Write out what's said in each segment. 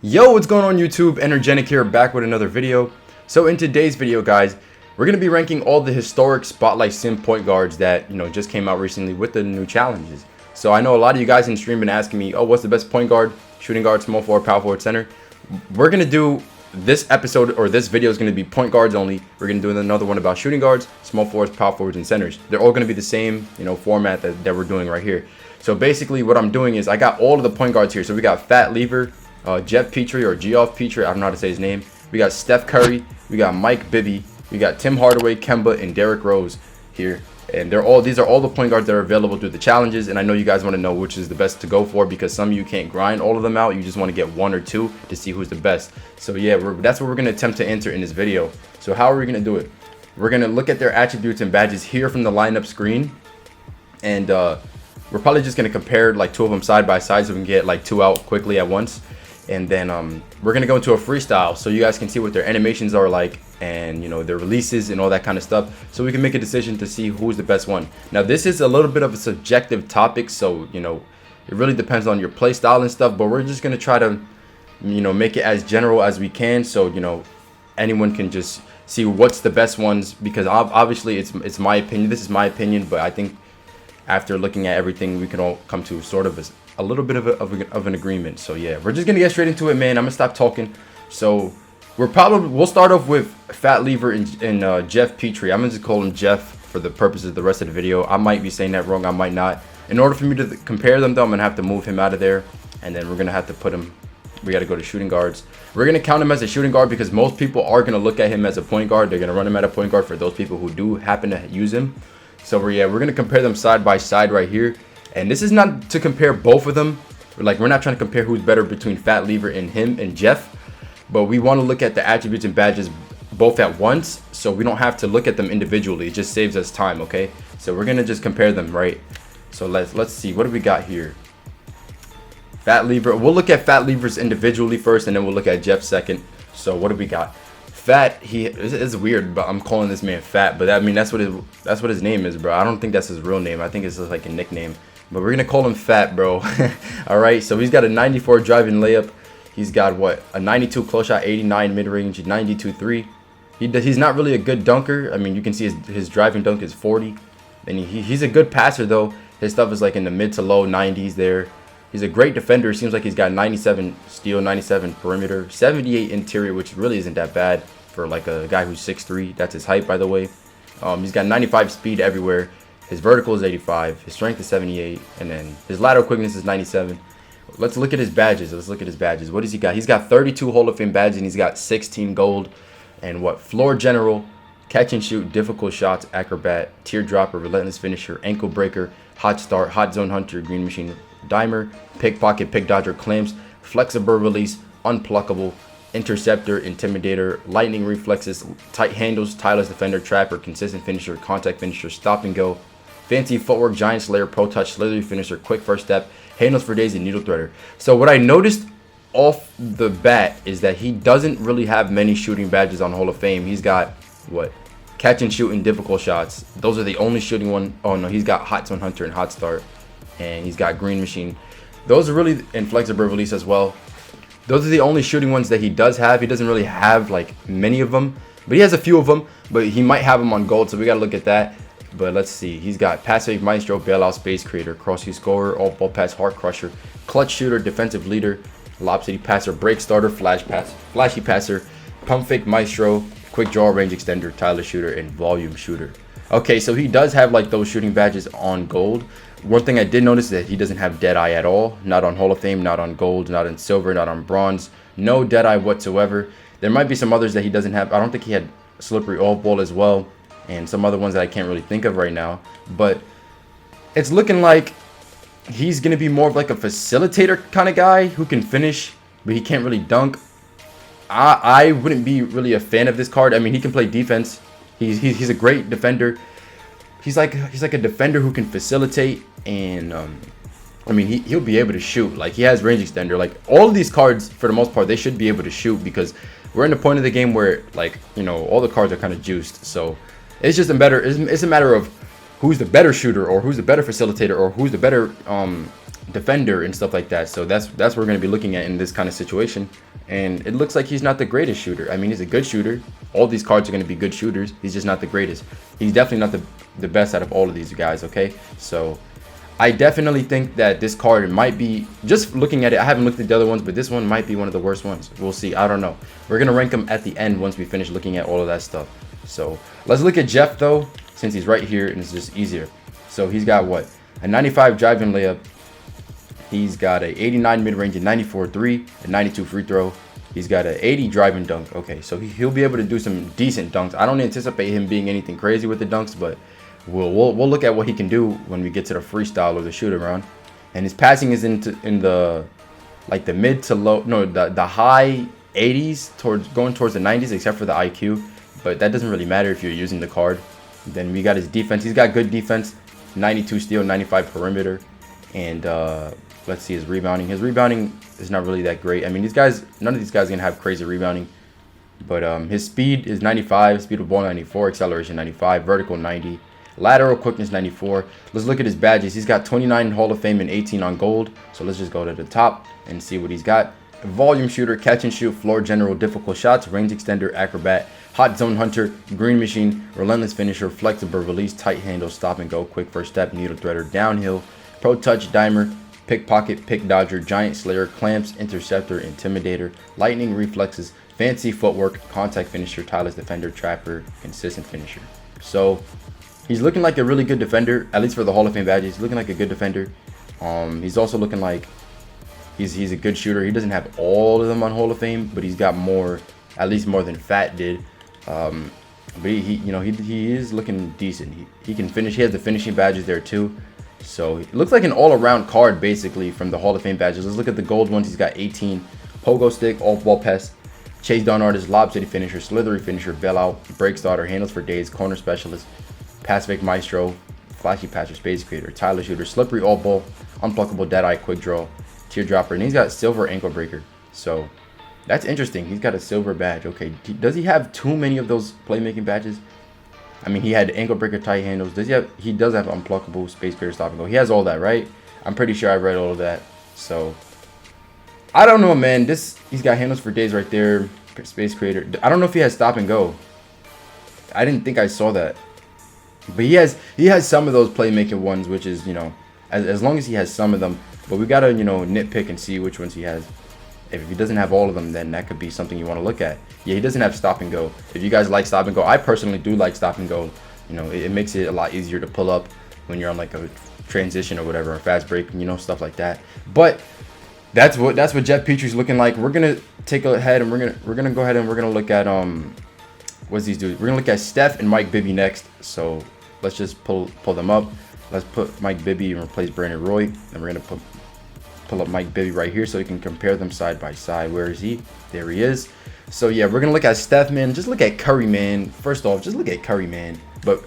Yo, what's going on YouTube? Energetic here, back with another video. So in today's video, guys, we're going to be ranking all the historic Spotlight Sim point guards that, just came out recently with the new challenges. So I know a lot of you guys in the stream been asking me, oh, what's the best point guard, shooting guard, small forward, power forward, center? We're going to do this episode, or this video is going to be point guards only. We're going to do another one about shooting guards, small forwards, power forwards, and centers. They're all going to be the same, format that we're doing right here. So basically what I'm doing is I got all of the point guards here. So we got Fat Lever, Jeff Petrie or Geoff Petrie, I don't know how to say his name. We got Steph Curry, we got Mike Bibby, we got Tim Hardaway, Kemba, and Derrick Rose here. And these are all the point guards that are available through the challenges. And I know you guys want to know which is the best to go for, because some of you can't grind all of them out. You just want to get one or two to see who's the best. So yeah, that's what we're going to attempt to answer in this video. So how are we going to do it? We're going to look at their attributes and badges here from the lineup screen. And we're probably just going to compare like two of them side by side so we can get like two out quickly at once. And then we're going to go into a freestyle so you guys can see what their animations are like and, their releases and all that kind of stuff. So we can make a decision to see who's the best one. Now, this is a little bit of a subjective topic. So, it really depends on your play style and stuff. But we're just going to try to, make it as general as we can. So, anyone can just see what's the best ones. Because obviously it's my opinion. This is my opinion. But I think after looking at everything, we can all come to sort of a little bit of an agreement. So yeah, we're just gonna get straight into it, man. I'm gonna stop talking. So we'll start off with Fat Lever and Jeff Petrie. I'm gonna just call him Jeff for the purposes of the rest of the video. I might be saying that wrong, I might not. In order for me to compare them though, I'm gonna have to move him out of there, and then we're gonna have to put him, we gotta go to shooting guards. We're gonna count him as a shooting guard because most people are gonna look at him as a point guard. They're gonna run him at a point guard for those people who do happen to use him. So we're gonna compare them side by side right here. And this is not to compare both of them. We're not trying to compare who's better between Fat Lever and him and Jeff. But we want to look at the attributes and badges both at once. So we don't have to look at them individually. It just saves us time, okay? So we're going to just compare them, right? So let's see. What do we got here? Fat Lever. We'll look at Fat Levers individually first, and then we'll look at Jeff second. So what do we got? Fat, it's weird, but I'm calling this man Fat. But I mean, that's what his name is, bro. I don't think that's his real name. I think it's just like a nickname. But we're going to call him Fat, bro. All right, so he's got a 94 driving layup. He's got, a 92 close shot, 89 mid-range, 92 3. He's not really a good dunker. I mean, you can see his driving dunk is 40. And he's a good passer, though. His stuff is like in the mid to low 90s there. He's a great defender. Seems like he's got 97 steal, 97 perimeter, 78 interior, which really isn't that bad for like a guy who's 6'3". That's his height, by the way. He's got 95 speed everywhere. His vertical is 85, his strength is 78, and then his lateral quickness is 97. Let's look at his badges. What does he got? He's got 32 Hall of Fame badges, and he's got 16 gold. And floor general, catch and shoot, difficult shots, acrobat, teardropper, relentless finisher, ankle breaker, hot start, hot zone hunter, green machine, dimer, pickpocket, pick dodger, clamps, flexible release, unpluckable, interceptor, intimidator, lightning reflexes, tight handles, tireless defender, trapper, consistent finisher, contact finisher, stop and go, fancy footwork, giant slayer, pro touch, slithery finisher, quick first step, handles for days, and needle threader. So what I noticed off the bat is that he doesn't really have many shooting badges on Hall of Fame. He's got catch and shoot and difficult shots. Those are the only shooting one. Oh no, he's got hot zone hunter and hot start, and he's got green machine. Those are really inflexible release as well. Those are the only shooting ones that he does have. He doesn't really have many of them, but he has a few of them. But he might have them on gold, so we gotta look at that. But let's see. He's got pass fake maestro, bailout space creator, cross-view scorer, all ball pass, heart crusher, clutch shooter, defensive leader, lob city passer, break starter, flashy passer, pump fake maestro, quick draw range extender, Tyler shooter, and volume shooter. Okay, so he does have those shooting badges on gold. One thing I did notice is that he doesn't have Deadeye at all. Not on Hall of Fame, not on gold, not on silver, not on bronze. No Deadeye whatsoever. There might be some others that he doesn't have. I don't think he had slippery all ball as well, and some other ones that I can't really think of right now. But it's looking like he's going to be more of a facilitator kind of guy who can finish, but he can't really dunk. I wouldn't be really a fan of this card. I mean, he can play defense. He's a great defender. He's like a defender who can facilitate, and I mean he'll be able to shoot. He has range extender. All of these cards for the most part, they should be able to shoot, because we're in the point of the game where all the cards are kind of juiced. So it's just it's a matter of who's the better shooter, or who's the better facilitator, or who's the better defender and stuff like that. So that's what we're going to be looking at in this kind of situation. And it looks like he's not the greatest shooter. I mean, he's a good shooter. All these cards are going to be good shooters. He's just not the greatest. He's definitely not the best out of all of these guys, okay? So I definitely think that this card might be, just looking at it, I haven't looked at the other ones, but this one might be one of the worst ones. We'll see. I don't know. We're going to rank them at the end once we finish looking at all of that stuff. So let's look at Jeff, though, since he's right here and it's just easier. So he's got what? A 95 driving layup. He's got a 89 mid-range, a 94 3, a 92 free throw. He's got a 80 driving dunk. Okay, so he'll be able to do some decent dunks. I don't anticipate him being anything crazy with the dunks, but we'll look at what he can do when we get to the freestyle or the shoot around. And his passing is in the like the mid to low, no, the high 80s going towards the 90s, except for the IQ. But that doesn't really matter if you're using the card. Then we got his defense. He's got good defense, 92 steal, 95 perimeter, and let's see his rebounding. His rebounding is not really that great. I mean, these guys, none of these guys are gonna have crazy rebounding. But his speed is 95, speed of ball 94, acceleration 95, vertical 90, lateral quickness 94. Let's look at his badges. He's got 29 Hall of Fame and 18 on gold. So let's just go to the top and see what he's got. Volume shooter, catch and shoot, floor general, difficult shots, range extender, acrobat, hot zone hunter, green machine, relentless finisher, flexible release, tight handle, stop and go, quick first step, needle threader, downhill, pro touch, dimer, pickpocket, pick dodger, giant slayer, clamps, interceptor, intimidator, lightning reflexes, fancy footwork, contact finisher, tireless defender, trapper, consistent finisher. So he's looking like a really good defender, at least for the Hall of Fame badges. He's looking like a good defender. He's also looking like he's a good shooter. He doesn't have all of them on Hall of Fame, but he's got more, at least more than Fat did. But he is looking decent. He can finish. He has the finishing badges there too. So it looks like an all-around card basically from the Hall of Fame badges. Let's look at the gold ones. He's got 18 pogo stick, off-ball pass, chase down artist, lob city finisher, slithery finisher, bailout, break starter, handles for days, corner specialist, pass fake maestro, flashy passer, space creator, Tyler shooter, slippery all ball, unpluckable dead eye, quick draw, teardropper, and he's got silver ankle breaker. So that's interesting. He's got a silver badge. Okay, does he have too many of those playmaking badges? I mean, he had ankle breaker, tight handles. Does he have? He does have unpluckable, space creator, stop and go. He has all that, right? I'm pretty sure I read all of that. So I don't know, man. He's got handles for days right there. Space creator. I don't know if he has stop and go. I didn't think I saw that. But he has some of those playmaking ones, which is, as long as he has some of them. But we gotta, nitpick and see which ones he has. If he doesn't have all of them, then that could be something you want to look at. Yeah, he doesn't have stop and go. If you guys like stop and go, I personally do like stop and go. It makes it a lot easier to pull up when you're on like a transition or whatever, a fast break, stuff like that. But that's what Jeff Petrie's looking like. We're gonna take a head and we're gonna go ahead and we're gonna look at what's these dudes? We're gonna look at Steph and Mike Bibby next. So let's just pull them up. Let's put Mike Bibby and replace Brandon Roy, and we're gonna pull up Mike Bibby right here so you can compare them side by side. Where is he? There he is. So yeah, we're gonna look at Steph, man. Just look at Curry, man. First off, just look at Curry, man. But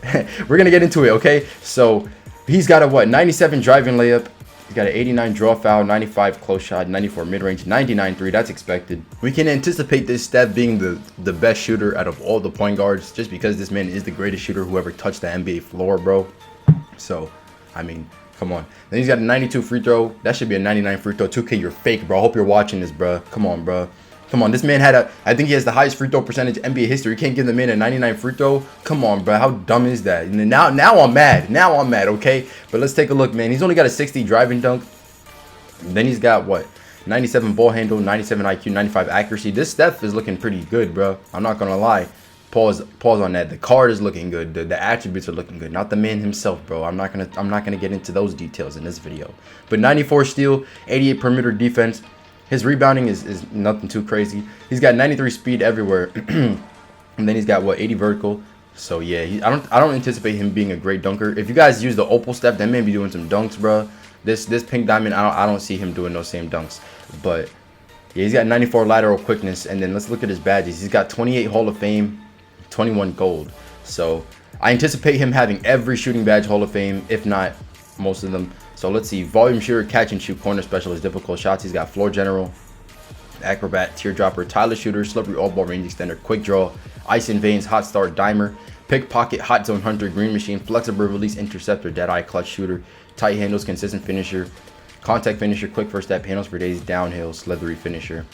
we're gonna get into it, okay? So he's got a 97 driving layup. He's got an 89 draw foul, 95 close shot, 94 mid-range, 99 3. That's expected. We can anticipate this Steph being the best shooter out of all the point guards, just because this man is the greatest shooter who ever touched the NBA floor, bro. So, I mean, come on. Then he's got a 92 free throw. That should be a 99 free throw. 2K, you're fake, bro. I hope you're watching this, bro. Come on, bro. Come on. This man I think he has the highest free throw percentage in NBA history. You can't give the man a 99 free throw. Come on, bro. How dumb is that? And now I'm mad. Now I'm mad, okay? But let's take a look, man. He's only got a 60 driving dunk. And then he's got, 97 ball handle, 97 IQ, 95 accuracy. This Steph is looking pretty good, bro. I'm not going to lie. Pause on that. The card is looking good. The attributes are looking good. Not the man himself, bro. I'm not gonna get into those details in this video. But 94 steal, 88 perimeter defense. His rebounding is nothing too crazy. He's got 93 speed everywhere, and then he's got 80 vertical. So yeah, I don't anticipate him being a great dunker. If you guys use the opal step, that man be doing some dunks, bro. This pink diamond, I don't see him doing those same dunks. But yeah, he's got 94 lateral quickness, and then let's look at his badges. He's got 28 Hall of Fame, 21 gold. So I anticipate him having every shooting badge Hall of Fame, if not most of them. So let's see. Volume shooter, catch and shoot, corner specialist, difficult shots. He's got floor general, acrobat, teardropper, Tyler shooter, slippery all ball, range extender, quick draw, ice in veins, hot start, dimer, pickpocket, hot zone hunter, green machine, flexible release, interceptor, dead eye, clutch shooter, tight handles, consistent finisher, contact finisher, quick first step, handles for days, downhill, slithery finisher.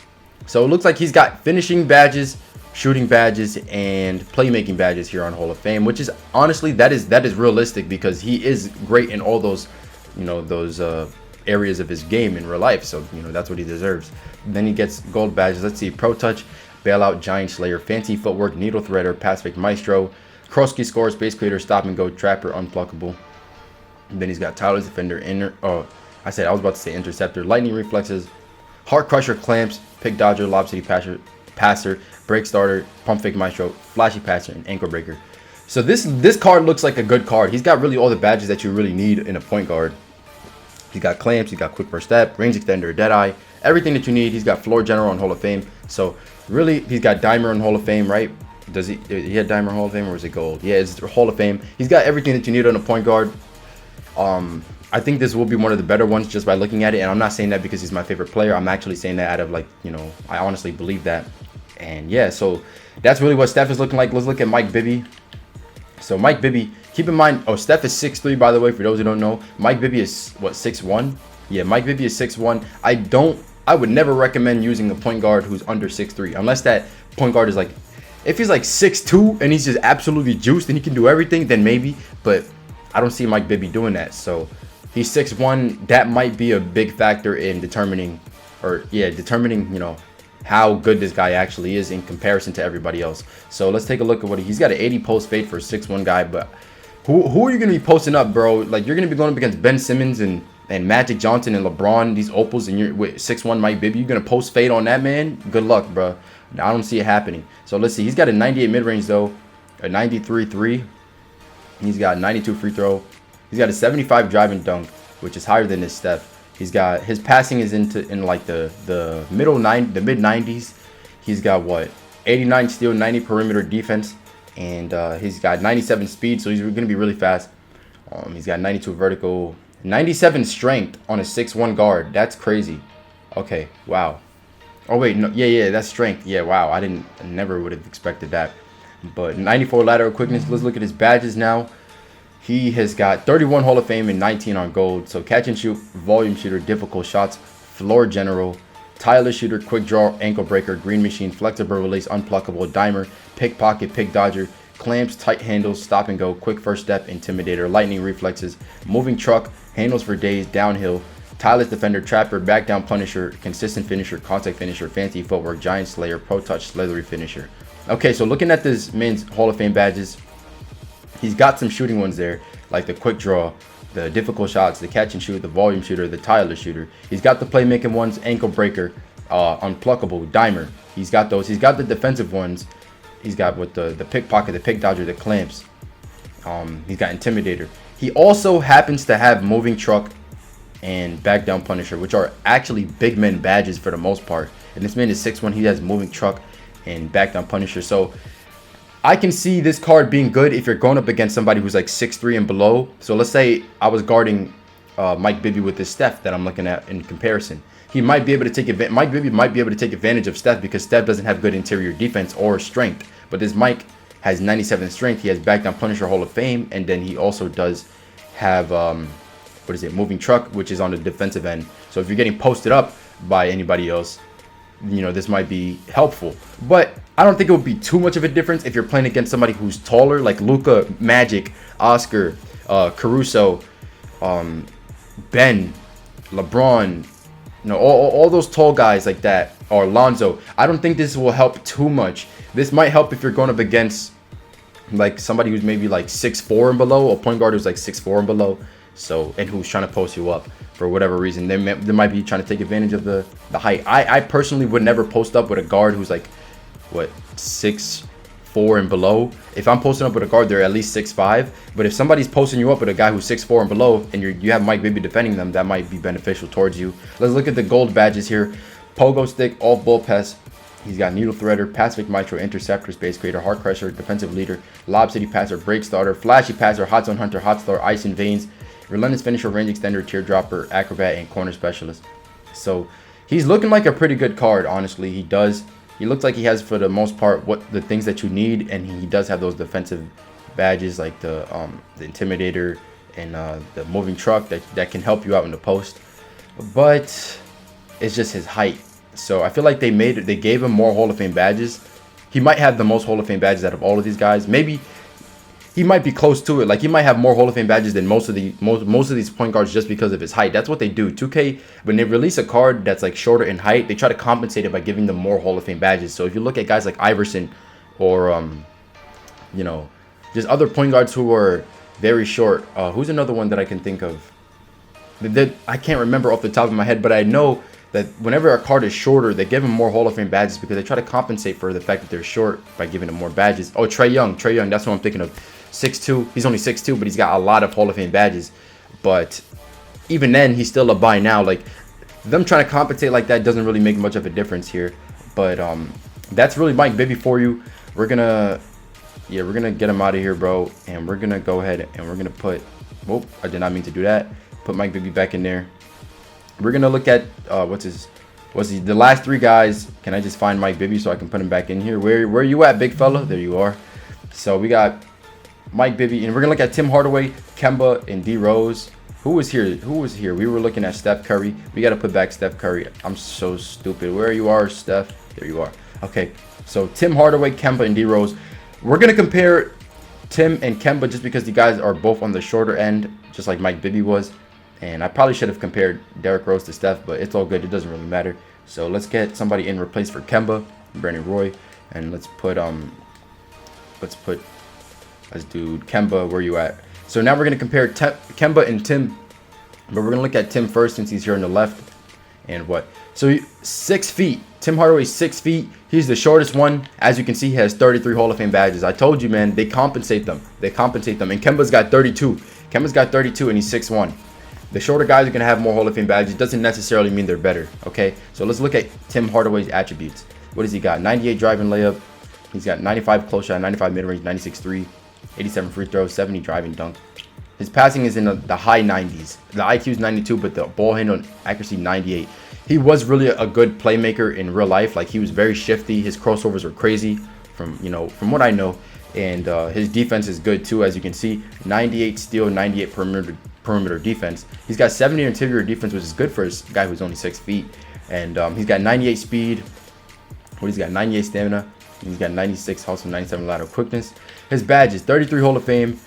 So it looks like he's got finishing badges, shooting badges, and playmaking badges here on Hall of Fame, which is honestly that is realistic because he is great in all those, those areas of his game in real life. So that's what he deserves. Then he gets gold badges. Let's see: Pro Touch, Bailout, Giant Slayer, Fancy Footwork, Needle Threader, Pacific Maestro, Krosky Score, Space Creator, Stop and Go, Trapper, Unpluckable. And then he's got Tyler's Defender, I was about to say Interceptor, Lightning Reflexes, Heart Crusher, Clamps, Pick Dodger, Lob City Passer, Break Starter, Pump Fake Maestro, Flashy Passer, and Ankle Breaker. So this card looks like a good card. He's got really all the badges that you really need in a point guard. He's got Clamps, he's got Quick First Step, Range Extender, Deadeye, everything that you need. He's got Floor General on Hall of Fame. So really, he's got Dimer on Hall of Fame, right? Does he had Dimer Hall of Fame, or is it gold? Yeah, it's Hall of Fame. He's got everything that you need on a point guard. I think this will be one of the better ones just by looking at it, and I'm not saying that because he's my favorite player. I'm actually saying that out of I honestly believe that. And yeah, so that's really what Steph is looking like. Let's look at Mike Bibby. So Mike Bibby, keep in mind, Steph is 6'3", by the way, for those who don't know. Mike Bibby is what, 6'1"? Yeah, Mike Bibby is 6'1". I would never recommend using a point guard who's under 6'3", unless that point guard is if he's 6'2" and he's just absolutely juiced and he can do everything, then maybe. But I don't see Mike Bibby doing that. So he's 6'1". That might be a big factor in determining how good this guy actually is in comparison to everybody else. So let's take a look at what he's got. An 80 post fade for a 6'1" guy. But who are you going to be posting up, bro? Like, you're going to be going up against Ben Simmons and Magic Johnson and LeBron, these opals, and you're with 6'1" Mike Bibby. You're going to post fade on that man? Good luck, bro. I don't see it happening. So let's see. He's got a 98 mid-range, though. A 93-3. He's got 92 free throw. He's got a 75 drive and dunk, which is higher than his Steph. He's got his passing is in the mid 90s. He's got what, 89 steal, 90 perimeter defense, and he's got 97 speed, so he's going to be really fast. He's got 92 vertical, 97 strength on a 6'1" guard. That's crazy. Okay, wow. Oh wait, no, yeah, that's strength. Yeah, wow. I never would have expected that. But 94 lateral quickness. Let's look at his badges now. He has got 31 Hall of Fame and 19 on gold. So catch and shoot, volume shooter, difficult shots, floor general, tireless shooter, quick draw, ankle breaker, green machine, flexible release, unpluckable, dimer, pickpocket, pick dodger, clamps, tight handles, stop and go, quick first step, intimidator, lightning reflexes, moving truck, handles for days, downhill, tireless defender, trapper, back down punisher, consistent finisher, contact finisher, fancy footwork, giant slayer, pro touch, slithery finisher. Okay, so looking at this man's Hall of Fame badges, he's got some shooting ones there, like the quick draw, the difficult shots, the catch and shoot, the volume shooter, the tireless shooter. He's got the playmaking ones, ankle breaker, unpluckable, dimer. He's got those. He's got the defensive ones. He's got with the pickpocket, the pick dodger, the clamps. He's got intimidator. He also happens to have moving truck and back down punisher, which are actually big men badges for the most part. And this man is 6'1". He has moving truck and back down punisher. So I can see this card being good if you're going up against somebody who's 6'3" and below. So let's say I was guarding Mike Bibby with this Steph that I'm looking at in comparison. He might be able to take advantage. Mike Bibby might be able to take advantage of Steph because Steph doesn't have good interior defense or strength. But this Mike has 97 strength. He has back down punisher Hall of Fame, and then he also does have moving truck, which is on the defensive end. So if you're getting posted up by anybody else, this might be helpful. But I don't think it would be too much of a difference if you're playing against somebody who's taller, like Luka, Magic, Oscar, Caruso, Ben, LeBron, all those tall guys like that, or Lonzo. I don't think this will help too much. This might help if you're going up against somebody who's maybe 6'4" and below, a point guard who's 6'4" and below, and who's trying to post you up for whatever reason. They might be trying to take advantage of the height. I personally would never post up with a guard who's 6'4" and below. If I'm posting up with a guard, they're at least 6'5". But if somebody's posting you up with a guy who's 6'4" and below, and you have Mike Bibby defending them, that might be beneficial towards you. Let's look at the gold badges here. Pogo stick, off ball pass. He's got needle threader, Pacific Maestro, interceptor, space creator, heart crusher, defensive leader, lob city passer, break starter, flashy passer, hot zone hunter, hot star, ice in veins, relentless finisher, range extender, teardropper, acrobat, and corner specialist. So he's looking like a pretty good card, honestly. He looks like he has, for the most part, what the things that you need, and he does have those defensive badges like the intimidator and the moving truck that can help you out in the post. but it's just his height. So I feel like they gave him more Hall of Fame badges. He might have the most Hall of Fame badges out of all of these guys. Maybe he might be close to it. Like, he might have more Hall of Fame badges than most of these point guards just because of his height. That's what they do. 2K, when they release a card that's like shorter in height, they try to compensate it by giving them more Hall of Fame badges. So if you look at guys like Iverson or you know, just other point guards who are very short. Who's another one that I can think of? That I can't remember off the top of my head, but I know that whenever a card is shorter, they give them more Hall of Fame badges because they try to compensate for the fact that they're short by giving them more badges. Oh, Trae Young, that's what I'm thinking of. 6'2", he's only 6'2", but he's got a lot of Hall of Fame badges. But even then, he's still a buy now. Like, them trying to compensate like that doesn't really make much of a difference here. But that's really Mike Bibby for you. We're gonna get him out of here, bro, and we're gonna go ahead and we're gonna put. Whoop! I did not mean to do that. Put Mike Bibby back in there. We're gonna look at the last three guys. Can I just find Mike Bibby so I can put him back in here? Where you at, big fella? There you are. So we got Mike Bibby, and we're gonna look at Tim Hardaway, Kemba, and Derose. Who was here? We were looking at Steph Curry. We gotta put back Steph Curry. I'm so stupid. Where you are, Steph? There you are. Okay. So Tim Hardaway, Kemba, and Derose. We're gonna compare Tim and Kemba just because the guys are both on the shorter end, just like Mike Bibby was. And I probably should have compared Derrick Rose to Steph, but it's all good. It doesn't really matter. So let's get somebody in replace for Kemba, Brandon Roy, and let's do Kemba. Where you at? So now we're gonna compare Kemba and Tim, but we're gonna look at Tim first since he's here on the left. And what? So 6 feet. Tim Hardaway's 6 feet. He's the shortest one. As you can see, he has 33 Hall of Fame badges. I told you, man. They compensate them. And Kemba's got 32. And he's 6'1". The shorter guys are going to have more Hall of Fame badges. It doesn't necessarily mean they're better, okay? So let's look at Tim Hardaway's attributes. What does he got? 98 driving layup. He's got 95 close shot, 95 mid-range, 96 3, 87 free throws, 70 driving dunk. His passing is in the high 90s. The IQ is 92, but the ball handle accuracy 98. He was really a good playmaker in real life. Like, he was very shifty. His crossovers were crazy from what I know. And his defense is good too, as you can see. 98 steal, 98 perimeter defense. He's got 70 interior defense, which is good for a guy who's only 6 feet. And he's got 98 speed. He's got 98 stamina. He's got 96 hustle, 97 lateral quickness. His badges: 33 Hall of Fame,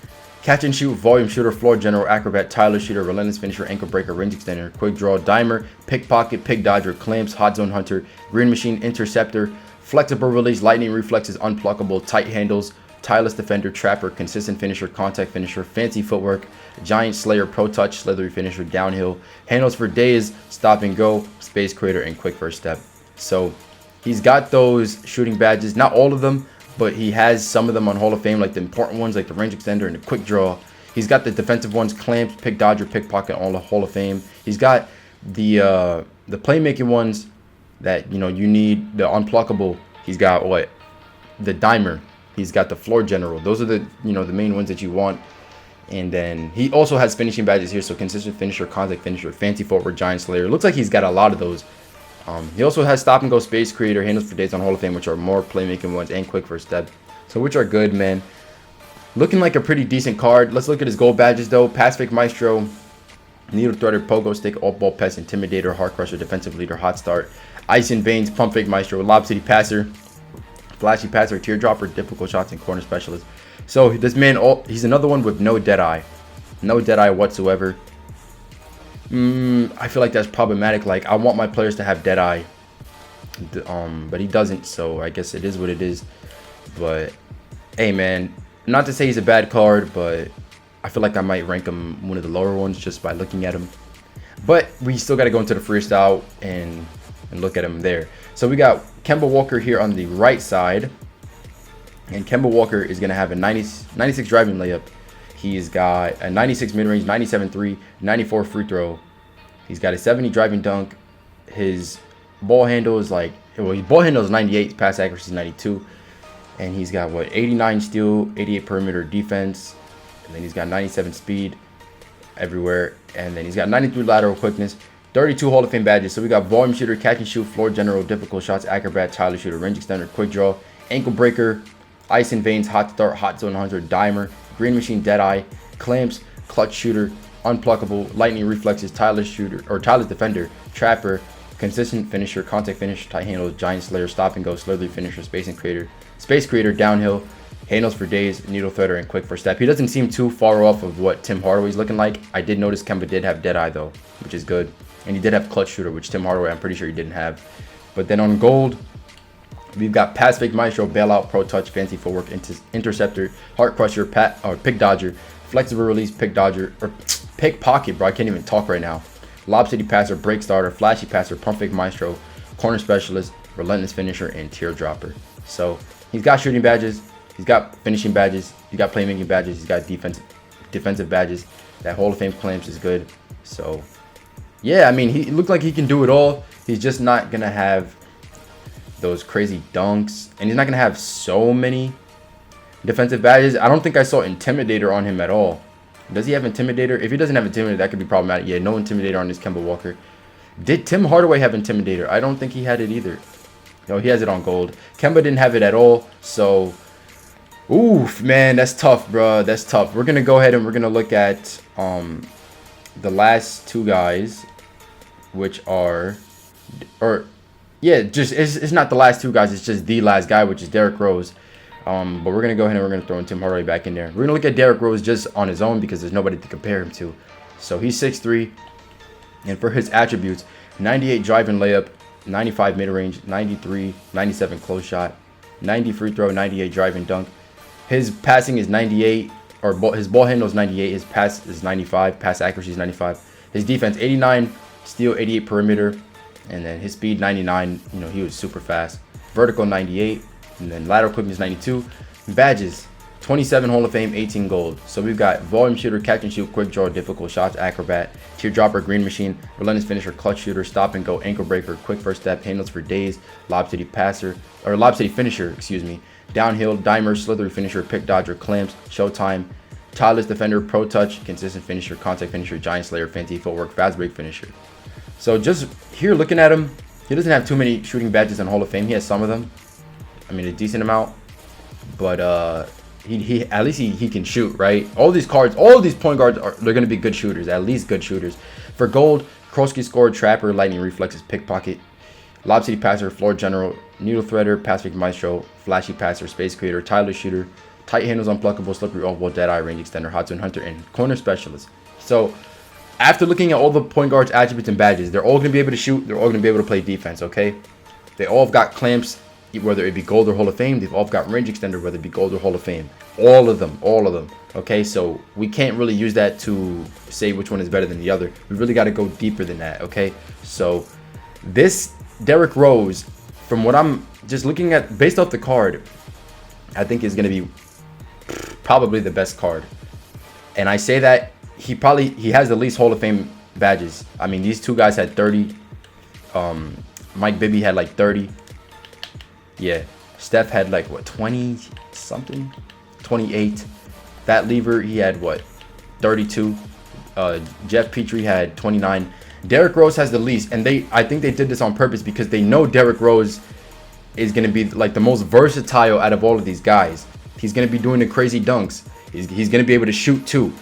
catch and shoot, volume shooter, floor general, acrobat, Tyler shooter, relentless finisher, ankle breaker, range extender, quick draw, dimer, pickpocket, pick dodger, clamps, hot zone hunter, green machine, interceptor, flexible release, lightning reflexes, unpluckable, tight handles, tireless defender, trapper, consistent finisher, contact finisher, fancy footwork, giant slayer, pro touch, slithery finisher, downhill, handles for days, stop and go, space creator, and quick first step. So he's got those shooting badges, not all of them, but he has some of them on Hall of Fame, like the important ones, like the range extender and the quick draw. He's got the defensive ones: clamps, pick dodger, pickpocket, all the Hall of Fame. He's got the playmaking ones that you need, the unpluckable. He's got the dimer. He's got the floor general. Those are the the main ones that you want. And then he also has finishing badges here, so consistent finisher, contact finisher, fancy footwork, giant slayer. It looks like he's got a lot of those. He also has stop and go, space creator, handles for days on Hall of Fame, which are more playmaking ones, and quick first step, so which are good, man. Looking like a pretty decent card. Let's look at his gold badges though: pass fake maestro, needle threader, pogo stick, all ball pest, intimidator, heart crusher, defensive leader, hot start, ice in veins, pump fake maestro, lob city passer, flashy passer, teardropper, difficult shots, and corner specialist. So this man, he's another one with no dead eye whatsoever. I feel like that's problematic. Like, I want my players to have dead eye, but he doesn't, so I guess it is what it is. But hey, man, not to say he's a bad card, but I feel like I might rank him one of the lower ones just by looking at him. But we still got to go into the freestyle and look at him there. So we got Kemba Walker here on the right side, and Kemba Walker is gonna have a 96 driving layup. He's got a 96 mid-range, 97 3, 94 free throw. He's got a 70 driving dunk. His ball handle is his ball handle is 98, pass accuracy is 92. And he's got 89 steal, 88 perimeter defense. And then he's got 97 speed everywhere. And then he's got 93 lateral quickness, 32 Hall of Fame badges. So we got volume shooter, catch and shoot, floor general, difficult shots, acrobat, Tyler shooter, range extender, quick draw, ankle breaker, ice in veins, hot start, hot zone hunter, dimer, green machine, dead eye, clamps, clutch shooter, unpluckable, lightning reflexes, tireless shooter or tireless defender, trapper, consistent finisher, contact finisher, tight handles, giant slayer, stop and go, slowly finisher, space creator, downhill, handles for days, needle threader, and quick first step. He doesn't seem too far off of what Tim Hardaway's looking like. I did notice Kemba did have Deadeye though, which is good. And he did have clutch shooter, which Tim Hardaway, I'm pretty sure he didn't have. But then on gold, we've got pass fake maestro, bailout, pro touch, fancy footwork, interceptor, heart crusher, pick dodger, flexible release, pick dodger, or pick pocket, bro. I can't even talk right now. Lob city passer, break starter, flashy passer, pump fake maestro, corner specialist, relentless finisher, and teardropper. So he's got shooting badges, he's got finishing badges, he's got playmaking badges, he's got defensive badges. That Hall of Fame clamps is good. So yeah, I mean, he looked like he can do it all. He's just not gonna have those crazy dunks, and he's not gonna have so many defensive badges. I don't think I saw Intimidator on him at all. Does he have Intimidator? If he doesn't have Intimidator, that could be problematic. Yeah, no Intimidator on this Kemba Walker. Did Tim Hardaway have Intimidator? I don't think he had it either. No, he has it on gold. Kemba didn't have it at all. So, oof, man, that's tough, bro. That's tough. We're gonna go ahead and we're gonna look at the last two guys, which are, or yeah, just it's not the last two guys. It's just the last guy, which is Derrick Rose. But we're going to go ahead and we're going to throw in Tim Hardaway back in there. We're going to look at Derrick Rose just on his own because there's nobody to compare him to. So he's 6'3", and for his attributes, 98 drive and layup, 95 mid-range, 93, 97 close shot, 90 free throw, 98 drive and dunk. His passing is 98, or his ball handle is 98. His pass is 95. Pass accuracy is 95. His defense, 89, steal, 88 perimeter, and then his speed, 99. You know, he was super fast. Vertical, 98. And then lateral quickness 92. Badges, 27 Hall of Fame, 18 gold. So we've got volume shooter, catch and shoot, quick draw, difficult shots, acrobat, teardropper, green machine, relentless finisher, clutch shooter, stop and go, ankle breaker, quick first step, handles for days, lob city passer, or lob city finisher, excuse me, downhill, dimer, slithery finisher, pick dodger, clamps, showtime, tireless defender, pro touch, consistent finisher, contact finisher, giant slayer, fancy footwork, fast break finisher. So just here looking at him, he doesn't have too many shooting badges in Hall of Fame. He has some of them. I mean, a decent amount, but he at least he can shoot, right? All these cards, all these point guards they're gonna be good shooters, at least good shooters. For gold, Krosky scored, trapper, lightning reflexes, pickpocket, lob city passer, floor general, needle threader, pass fake maestro, flashy passer, space creator, tireless shooter, tight handles, unpluckable, slippery off-ball, dead eye, range extender, hot zone hunter, and corner specialist. So after looking at all the point guards' attributes and badges, they're all gonna be able to shoot. They're all gonna be able to play defense. Okay, they all have got clamps. Whether it be gold or Hall of Fame, they've all got range extender, whether it be gold or Hall of Fame. All of them. Okay, so we can't really use that to say which one is better than the other. We really got to go deeper than that, okay? So this Derrick Rose, from what I'm just looking at, based off the card, I think is going to be probably the best card. And I say that he has the least Hall of Fame badges. I mean, these two guys had 30. Mike Bibby had like 30. Yeah, Steph had like what, 20 something, 28. Fat Lever, he had what, 32. Jeff Petrie had 29. Derrick Rose has the least, and I think they did this on purpose because they know Derrick Rose is gonna be like the most versatile out of all of these guys. He's gonna be doing the crazy dunks. He's gonna be able to shoot too.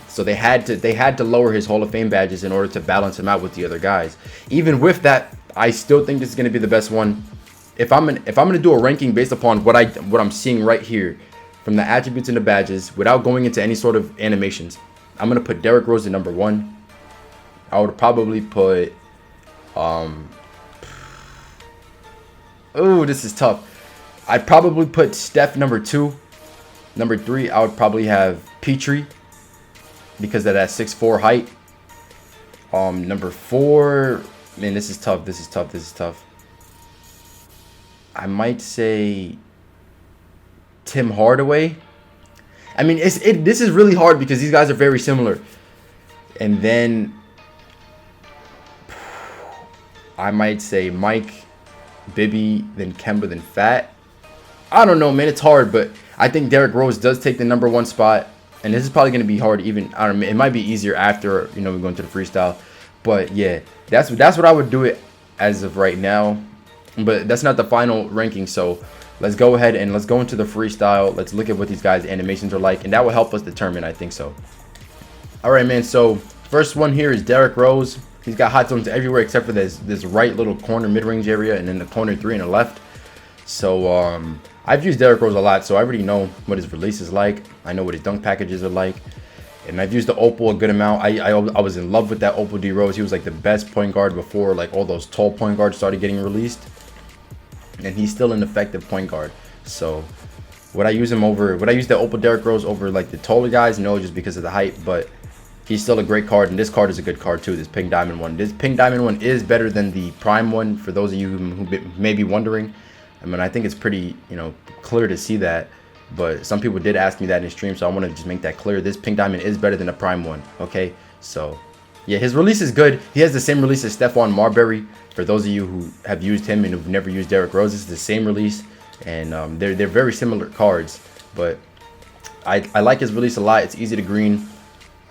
So they had to lower his Hall of Fame badges in order to balance him out with the other guys. Even with that, I still think this is gonna be the best one. If I'm gonna do a ranking based upon what I'm seeing right here from the attributes and the badges without going into any sort of animations, I'm gonna put Derrick Rose at number 1. I would probably put oh, this is tough. I'd probably put Steph number 2. Number 3, I would probably have Petrie because of that 6'4" height. Number 4, man, this is tough. I might say Tim Hardaway. I mean, this is really hard because these guys are very similar. And then I might say Mike, Bibby, then Kemba, then Fat. I don't know, man. It's hard, but I think Derrick Rose does take the number 1 spot. And this is probably going to be hard. Even I don't know. It might be easier after we go into the freestyle. But yeah, that's what I would do it as of right now. But that's not the final ranking, so let's go ahead and let's go into the freestyle. Let's look at what these guys' animations are like, and that will help us determine, I think so. All right, man. So first one here is Derrick Rose. He's got hot zones everywhere except for this right little corner mid-range area, and then the corner 3 on the left. So I've used Derrick Rose a lot, so I already know what his release is like. I know what his dunk packages are like, and I've used the Opal a good amount. I was in love with that Opal Derose. He was like the best point guard before like all those tall point guards started getting released, and he's still an effective point guard. So would I use him over? Would I use the Opal Derrick Rose over like the taller guys? No, just because of the height, but he's still a great card, and this card is a good card too. This pink diamond one. This pink diamond one is better than the prime one. For those of you who may be wondering, I mean, I think it's pretty, clear to see that. But some people did ask me that in stream, so I want to just make that clear. This pink diamond is better than the prime one. Okay, so yeah, his release is good. He has the same release as Stephon Marbury. For those of you who have used him and who've never used Derrick Rose, it's the same release, and they're very similar cards. But I like his release a lot. It's easy to green.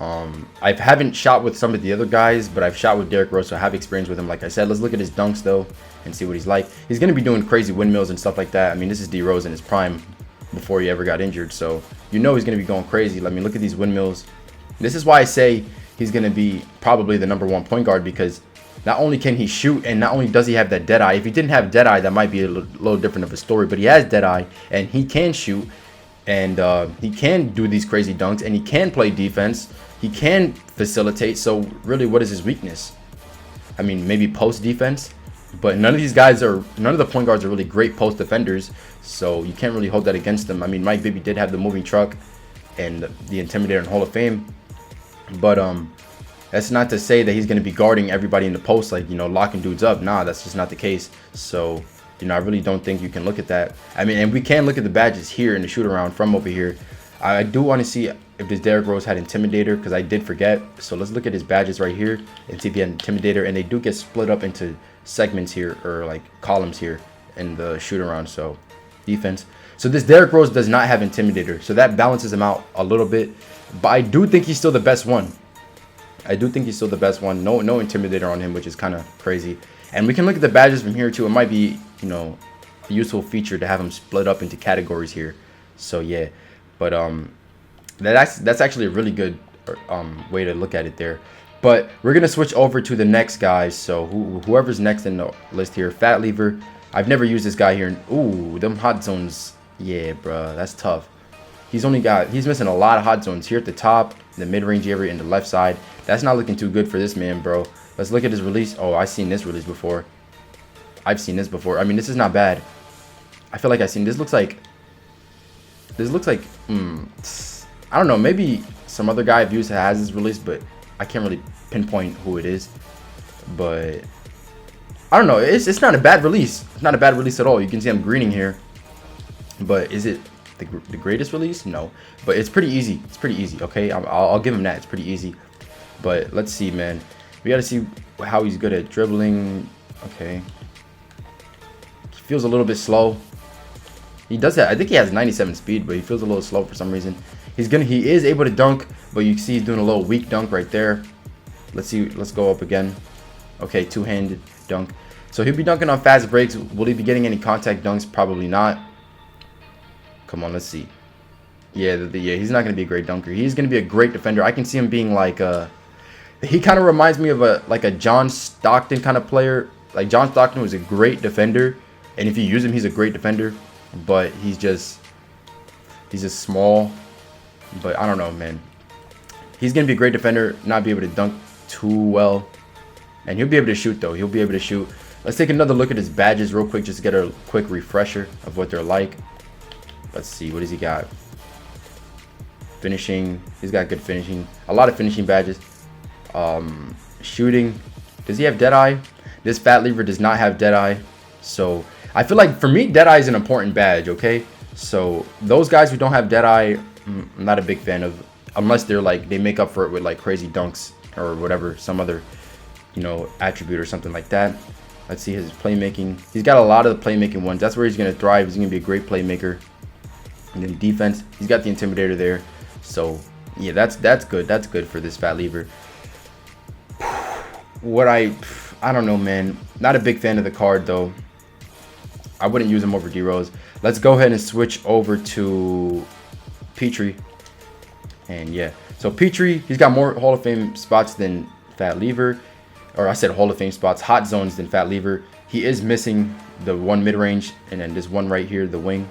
I haven't shot with some of the other guys, but I've shot with Derrick Rose, so I have experience with him. Like I said, let's look at his dunks though and see what he's like. He's going to be doing crazy windmills and stuff like that. I mean, this is Derose in his prime before he ever got injured, so he's going to be going crazy. Let me look at these windmills. This is why I say he's going to be probably the #1 point guard, because not only can he shoot, and not only does he have that dead eye. If he didn't have dead eye, that might be a little different of a story, but he has dead eye, and he can shoot, and he can do these crazy dunks, and he can play defense. He can facilitate. So really, what is his weakness? I mean, maybe post defense, but none of the point guards are really great post defenders, so you can't really hold that against them. I mean, Mike Bibby did have the moving truck and the Intimidator in Hall of Fame, but that's not to say that he's going to be guarding everybody in the post, like, locking dudes up. Nah, that's just not the case. So I really don't think you can look at that. I mean, and we can look at the badges here in the shoot around from over here. I do want to see if this Derrick Rose had Intimidator, because I did forget. So let's look at his badges right here and see if he had Intimidator. And they do get split up into segments here, or like columns here in the shoot around. So defense. So this Derrick Rose does not have Intimidator, so that balances him out a little bit. But I do think he's still the best one. I do think he's still the best one. No Intimidator on him, which is kind of crazy. And we can look at the badges from here too. It might be, a useful feature to have them split up into categories here. So yeah. But that's actually a really good way to look at it there. But we're gonna switch over to the next guys. So whoever's next in the list here, Fat Lever. I've never used this guy here. Ooh, them hot zones. Yeah, bruh, that's tough. He's missing a lot of hot zones here at the top, the mid-range area, and the left side. That's not looking too good for this man, bro. Let's look at his release. Oh, I've seen this release before. I've seen this before. I mean, this is not bad. I feel like I've seen this. Looks like I don't know, maybe some other guy I've used has this release, but I can't really pinpoint who it is. But I don't know, it's not a bad release. It's not a bad release at all. You can see I'm greening here, but is it the greatest release? No, but it's pretty easy. It's pretty easy. Okay, I'll give him that. It's pretty easy. But let's see, man. We got to see how he's good at dribbling. Okay, he feels a little bit slow. He does that. I think he has 97 speed, but he feels a little slow for some reason. He is able to dunk, but you see he's doing a little weak dunk right there. Let's see. Let's go up again. Okay, two-handed dunk. So he'll be dunking on fast breaks. Will he be getting any contact dunks? Probably not. Come on, let's see. Yeah, he's not going to be a great dunker. He's going to be a great defender. I can see him being like he kind of reminds me of a John Stockton kind of player. Like John Stockton was a great defender, and if you use him, he's a great defender. But he's just small. But I don't know, man. He's gonna be a great defender, not be able to dunk too well, and he'll be able to shoot though. He'll be able to shoot. Let's take another look at his badges real quick, just to get a quick refresher of what they're like. Let's see, what does he got? Finishing. He's got good finishing. A lot of finishing badges. Shooting. Does he have Deadeye? This Fat Lever does not have Deadeye. So I feel like for me, Deadeye is an important badge. Okay, so those guys who don't have Deadeye, I'm not a big fan of, unless they're like they make up for it with like crazy dunks or whatever, some other attribute or something like that. Let's see his playmaking. He's got a lot of the playmaking ones. That's where he's gonna thrive. He's gonna be a great playmaker. And then defense, he's got the Intimidator there. So yeah, that's good. That's good for this Fat Lever. What I don't know, man. Not a big fan of the card though. I wouldn't use him over Derose. Let's go ahead and switch over to Petrie. And yeah, so Petrie, he's got more Hall of Fame spots than Fat Lever. Or I said Hall of Fame spots, hot zones than Fat Lever. He is missing the one mid-range, and then this one right here, the wing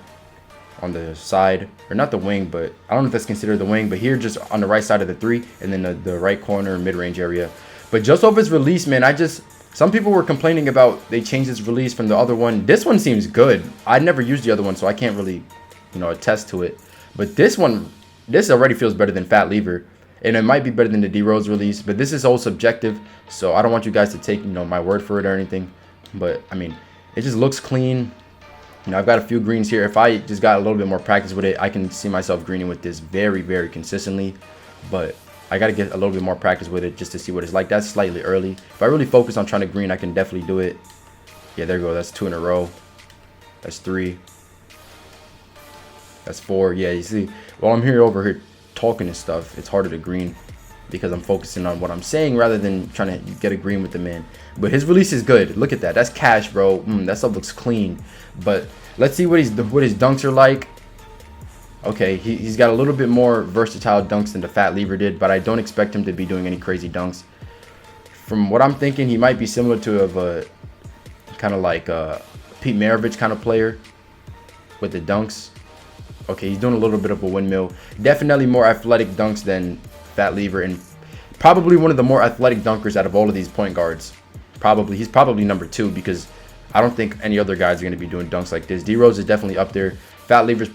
on the side. Or not the wing, but I don't know if that's considered the wing, but here just on the right side of the 3, and then the right corner mid-range area. But just off his release, man, some people were complaining about they changed his release from the other one. This one seems good. I never used the other one, so I can't really, attest to it. But this already feels better than Fat Lever. And it might be better than the Derose release, but this is all subjective, so I don't want you guys to take, my word for it or anything. But, I mean, it just looks clean. I've got a few greens here. If I just got a little bit more practice with it, I can see myself greening with this very, very consistently. But I got to get a little bit more practice with it just to see what it's like. That's slightly early. If I really focus on trying to green, I can definitely do it. Yeah, there you go. That's 2 in a row. That's 3. That's 4. Yeah, you see, while I'm over here talking and stuff, it's harder to green because I'm focusing on what I'm saying rather than trying to get a green with the man. But his release is good. Look at that. That's cash, bro. That stuff looks clean. But let's see what his dunks are like. Okay, he's got a little bit more versatile dunks than the Fat Lever did, but I don't expect him to be doing any crazy dunks. From what I'm thinking, he might be similar to a kind of like a Pete Maravich kind of player with the dunks. Okay, he's doing a little bit of a windmill. Definitely more athletic dunks than Fat Lever, and probably one of the more athletic dunkers out of all of these point guards. He's probably number 2 because I don't think any other guys are going to be doing dunks like this. Derose is definitely up there. Fat Lever's,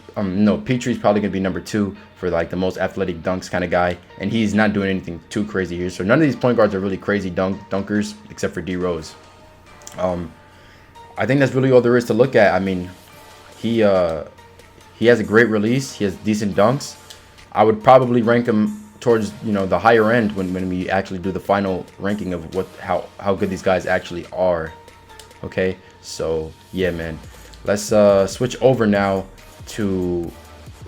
Petrie's probably going to be number 2 for like the most athletic dunks kind of guy, and he's not doing anything too crazy here. So none of these point guards are really crazy dunkers except for Derose. I think that's really all there is to look at. I mean, he has a great release. He has decent dunks. I would probably rank him towards the higher end when we actually do the final ranking of how good these guys actually are. Okay, so yeah, man, let's switch over now to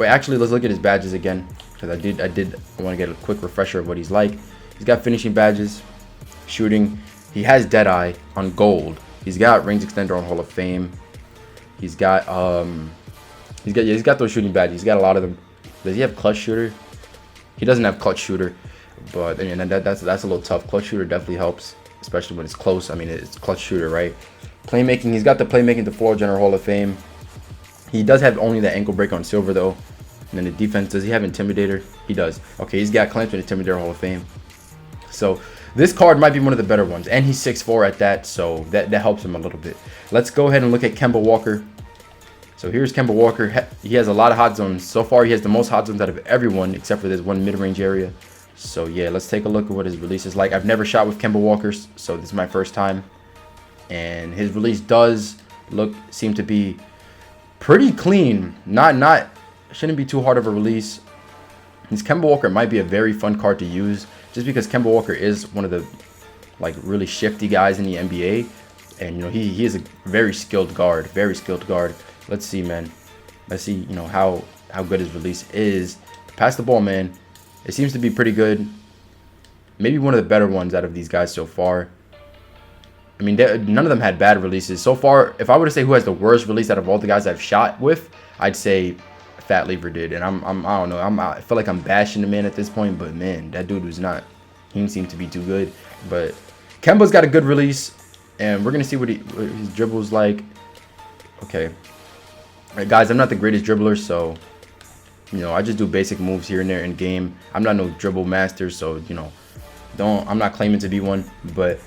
actually let's look at his badges again, because I want to get a quick refresher of what he's like. He's got finishing badges, shooting. He has Deadeye on gold. He's got range extender on Hall of Fame. He's got he's got those shooting badges. He's got a lot of them. Does he have clutch shooter? He doesn't have clutch shooter, but I mean, that's a little tough. Clutch shooter definitely helps, especially when it's close. I mean, it's clutch shooter, right? Playmaking, he's got the playmaking to floor general Hall of Fame. He does have only the ankle break on silver though. And then the defense, does he have Intimidator? He does. Okay, he's got Clamp and Intimidator Hall of Fame. So this card might be one of the better ones, and he's 6'4" at that, so that helps him a little bit. Let's go ahead and look at Kemba Walker. So here's Kemba Walker. He has a lot of hot zones. So far, he has the most hot zones out of everyone except for this one mid-range area. So yeah, let's take a look at what his release is like. I've never shot with Kemba Walker, so this is my first time. And his release does seem to be pretty clean. Shouldn't be too hard of a release. This Kemba Walker might be a very fun card to use, just because Kemba Walker is one of the really shifty guys in the NBA, and he is a very skilled guard. Let's see, man. Let's see, how good his release is. Pass the ball, man. It seems to be pretty good. Maybe one of the better ones out of these guys so far. I mean, none of them had bad releases so far. If I were to say who has the worst release out of all the guys I've shot with, I'd say Fat Lever did. And I don't know. I feel like I'm bashing the man at this point, but man, that dude was not. He didn't seem to be too good. But Kemba's got a good release, and we're gonna see what his dribble's like. Okay. All right, guys, I'm not the greatest dribbler, so I just do basic moves here and there in game. I'm not no dribble master, so I'm not claiming to be one. But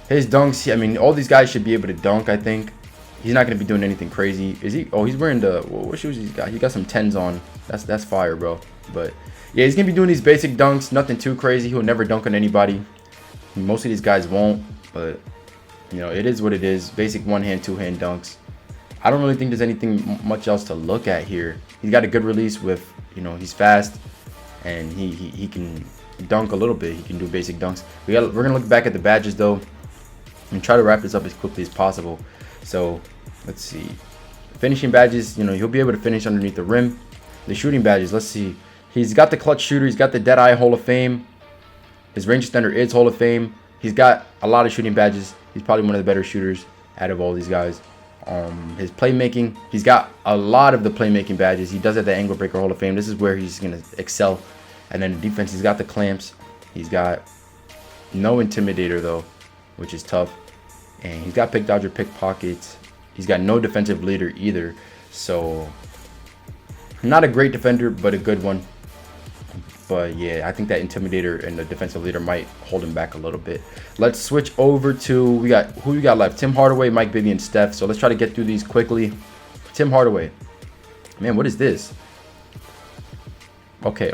his dunks, I mean, all these guys should be able to dunk. I think he's not gonna be doing anything crazy. Is he? Oh, he's wearing what shoes he's got? He got some 10s on. That's fire, bro. But yeah, he's gonna be doing these basic dunks. Nothing too crazy. He'll never dunk on anybody. Most of these guys won't, but it is what it is. Basic one-hand, two-hand dunks. I don't really think there's anything much else to look at here. He's got a good release with, he's fast, and he can dunk a little bit. He can do basic dunks. We're gonna look back at the badges though, and try to wrap this up as quickly as possible. So let's see. Finishing badges, he'll be able to finish underneath the rim. The shooting badges, let's see. He's got the clutch shooter. He's got the Deadeye Hall of Fame. His range extender is Hall of Fame. He's got a lot of shooting badges. He's probably one of the better shooters out of all these guys. His playmaking, he's got a lot of the playmaking badges. He does have the Angle Breaker Hall of Fame. This is where he's going to excel. And then the defense, he's got the clamps. He's got no intimidator though, which is tough. And he's got pick dodger, pickpockets. He's got no defensive leader either. So not a great defender, but a good one. But yeah, I think that intimidator and the defensive leader might hold him back a little bit. Let's switch over to, who we got left? Tim Hardaway, Mike Bibby, and Steph. So let's try to get through these quickly. Tim Hardaway. Man, what is this? Okay.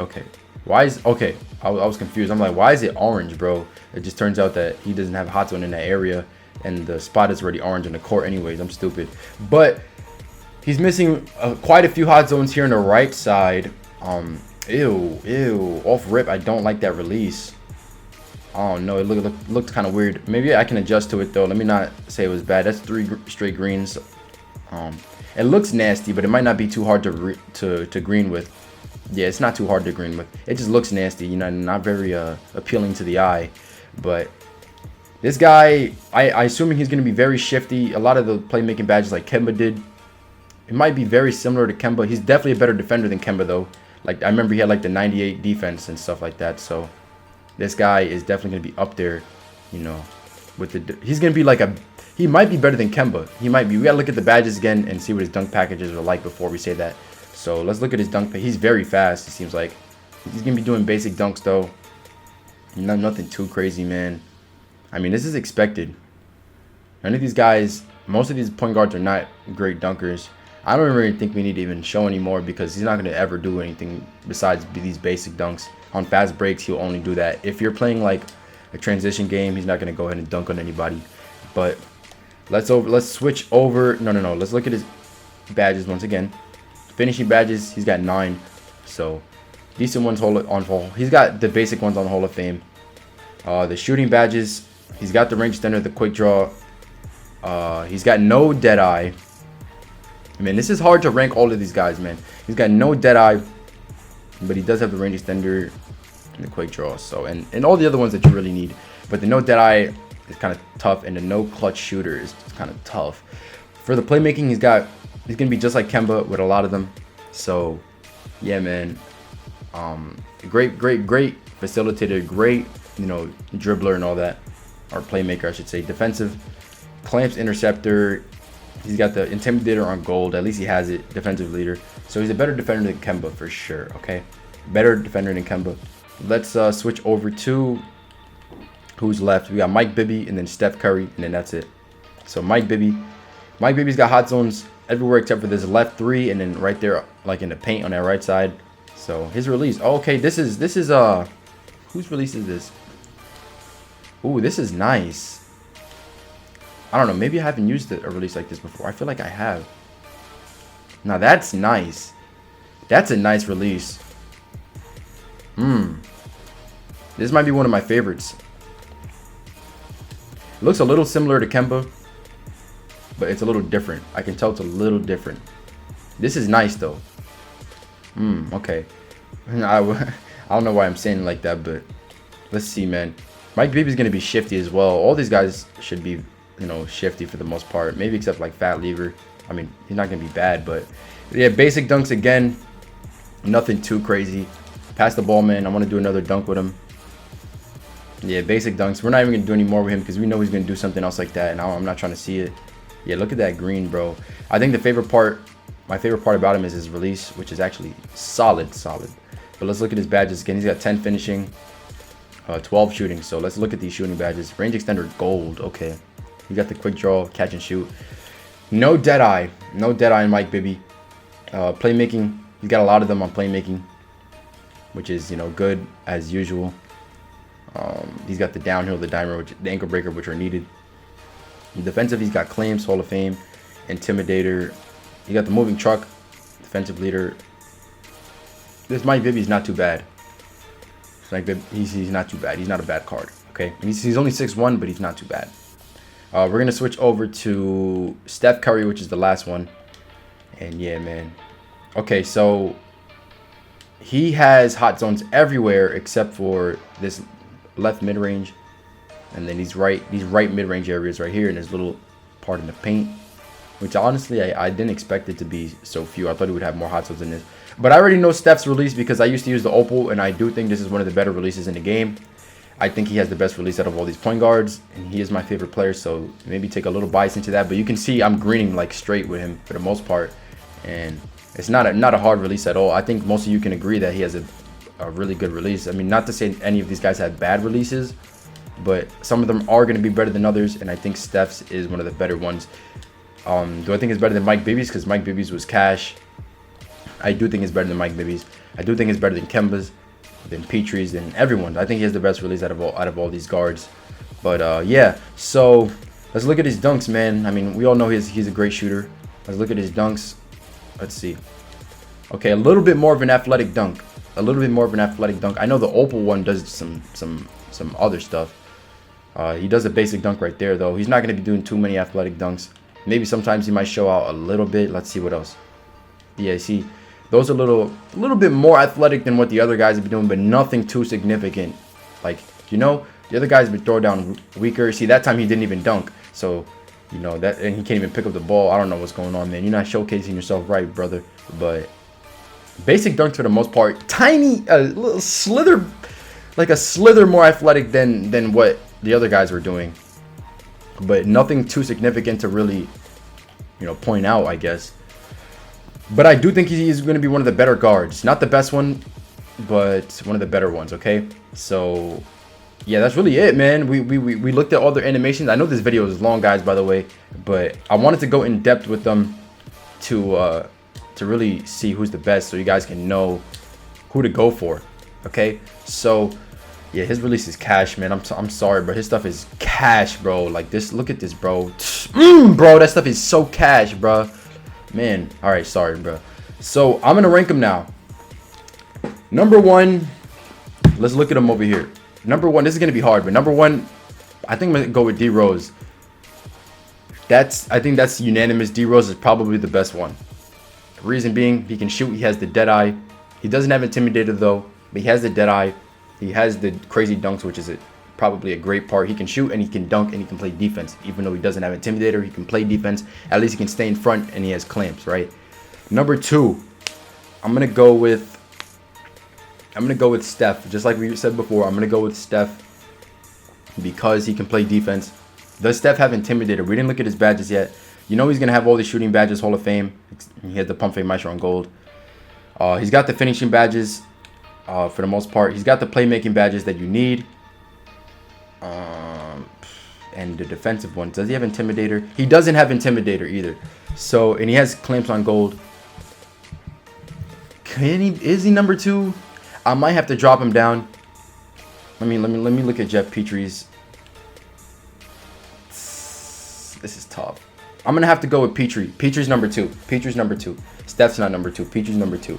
Why is, okay, I was confused. I'm like, why is it orange, bro? It just turns out that he doesn't have a hot zone in that area, and the spot is already orange in the court anyways. I'm stupid. But he's missing quite a few hot zones here on the right side. Ew. Off rip, I don't like that release. Oh no, it looked kind of weird. Maybe I can adjust to it though. Let me not say it was bad. That's 3 straight greens. It looks nasty, but it might not be too hard to green with. Yeah, it's not too hard to green with. It just looks nasty, you know, not very appealing to the eye. But this guy, I assuming he's going to be very shifty. A lot of the playmaking badges like Kemba did, it might be very similar to Kemba. He's definitely a better defender than Kemba though. Like, I remember he had like the 98 defense and stuff like that. So this guy is definitely going to be up there, you know, with the, he's going to be like he might be better than Kemba. He might be. We got to look at the badges again and see what his dunk packages are like before we say that. So let's look at his dunk. He's very fast, it seems like. He's going to be doing basic dunks though. Nothing too crazy, man. I mean, this is expected. None of these guys, most of these point guards are not great dunkers. I don't really think we need to even show anymore because he's not going to ever do anything besides these basic dunks. On fast breaks, he'll only do that. If you're playing like a transition game, he's not going to go ahead and dunk on anybody. But let's switch over. No. Let's look at his badges once again. Finishing badges, he's got 9. So decent ones on Hall. He's got the basic ones on Hall of Fame. The shooting badges, he's got the range extender, the quick draw. He's got no dead eye. Man, this is hard to rank all of these guys, man. He's got no dead eye, but he does have the range extender and the quick draw. So and all the other ones that you really need. But the no dead eye is kind of tough, and the no clutch shooter is kind of tough. For the playmaking, he's gonna be just like Kemba with a lot of them. So yeah, man. Great facilitator, great, you know, dribbler and all that, or playmaker I should say. Defensive, clamps, interceptor. He's got the intimidator on gold. At least he has it. Defensive leader. So he's a better defender than Kemba for sure. Okay, better defender than Kemba. Let's switch over to who's left. We got Mike Bibby and then Steph Curry, and then that's it. So Mike Bibby's got hot zones everywhere except for this left 3, and then right there, like in the paint on that right side. So his release. Oh, okay, this is whose release is this? Ooh, this is nice. I don't know. Maybe I haven't used a release like this before. I feel like I have. Now that's nice. That's a nice release. This might be one of my favorites. It looks a little similar to Kemba, but it's a little different. I can tell it's a little different. This is nice though. Okay. I don't know why I'm saying it like that, but let's see, man. Mike Bibby's gonna be shifty as well. All these guys should be, you know, shifty for the most part. Maybe except like Fat Lever. I mean, he's not gonna be bad, but yeah, basic dunks again. Nothing too crazy. Pass the ball, man. I want to do another dunk with him. Yeah, basic dunks. We're not even gonna do any more with him because we know he's gonna do something else like that, and I'm not trying to see it. Yeah, look at that green, bro. I think my favorite part about him is his release, which is actually solid. But let's look at his badges again. He's got 10 finishing, 12 shooting. So let's look at these shooting badges. Range extender gold. Okay. You got the quick draw, catch and shoot. No dead eye in Mike Bibby. Playmaking, he's got a lot of them on playmaking, which is, you know, good as usual. He's got the downhill, the dimer, the ankle breaker, which are needed. Defensive, he's got claims, Hall of Fame, intimidator. He got the moving truck, defensive leader. This Mike Bibby is not too bad. He's not too bad. He's not a bad card. Okay, and he's only 6'1", but he's not too bad. We're gonna switch over to Steph Curry, which is the last one. And yeah, man. Okay, so he has hot zones everywhere except for this left mid range, and then these right mid range areas right here in this little part in the paint. which honestly I didn't expect it to be so few. I thought he would have more hot subs than this. But I already know Steph's release because I used to use the Opal, and I do think this is one of the better releases in the game. I think he has the best release out of all these point guards, and he is my favorite player, so maybe take a little bias into that. But you can see I'm greening like straight with him for the most part, and it's not a hard release at all. I think most of you can agree that he has a really good release. I mean, not to say any of these guys have bad releases, but some of them are going to be better than others, and I think Steph's is one of the better ones. Do I think it's better than Mike Bibby's? Because Mike Bibby's was cash. I do think it's better than Mike Bibby's. I do think it's better than Kemba's, than Petrie's, than everyone. I think he has the best release out of all these guards. But yeah, so let's look at his dunks, man. I mean, we all know he's a great shooter. Let's look at his dunks. Let's see. Okay, a little bit more of an athletic dunk. A little bit more of an athletic dunk. I know the Opal one does some other stuff. He does a basic dunk right there, though. He's not going to be doing too many athletic dunks. Maybe sometimes he might show out a little bit. Let's see what else. Yeah, see, those are a little bit more athletic than what the other guys have been doing, but nothing too significant. Like, you know, the other guys been throw down weaker. See, that time he didn't even dunk. So, you know, that, and he can't even pick up the ball. I don't know what's going on, man. You're not showcasing yourself right, brother. But basic dunks for the most part. Tiny, a little slither, like a slither more athletic than what the other guys were doing. But nothing too significant to really, you know, point out, I guess. But I do think he's going to be one of the better guards. Not the best one, but one of the better ones, okay? So, yeah, that's really it, man. We looked at all their animations. I know this video is long, guys, by the way. But I wanted to go in depth with them to really see who's the best so you guys can know who to go for, okay? So, yeah, his release is cash, man. I'm sorry, but his stuff is cash, bro. Like this, look at this, bro. Bro, that stuff is so cash, bro. Man, all right, sorry, bro. So I'm gonna rank him now. Number one, let's look at him over here. Number one, this is gonna be hard, but number one, I think I'm gonna go with Derose. I think that's unanimous. Derose is probably the best one. Reason being, he can shoot. He has the dead eye. He doesn't have Intimidator though, but he has the dead eye. He has the crazy dunks, which is probably a great part. He can shoot and he can dunk and he can play defense. Even though he doesn't have Intimidator, he can play defense. At least he can stay in front and he has clamps, right? Number two, I'm gonna go with Steph. Just like we said before, I'm gonna go with Steph because he can play defense. Does Steph have Intimidator? We didn't look at his badges yet. You know he's gonna have all the shooting badges, Hall of Fame. He has the Pump Fake Maestro on gold. He's got the finishing badges. For the most part, he's got the playmaking badges that you need, and the defensive ones. Does he have Intimidator? He doesn't have Intimidator either. So, and he has clamps on gold. Is he number two? I might have to drop him down. Let me look at Jeff Petrie's. This is tough. I'm gonna have to go with Petrie. Petrie's number two. Petrie's number two. Steph's not number two. Petrie's number two.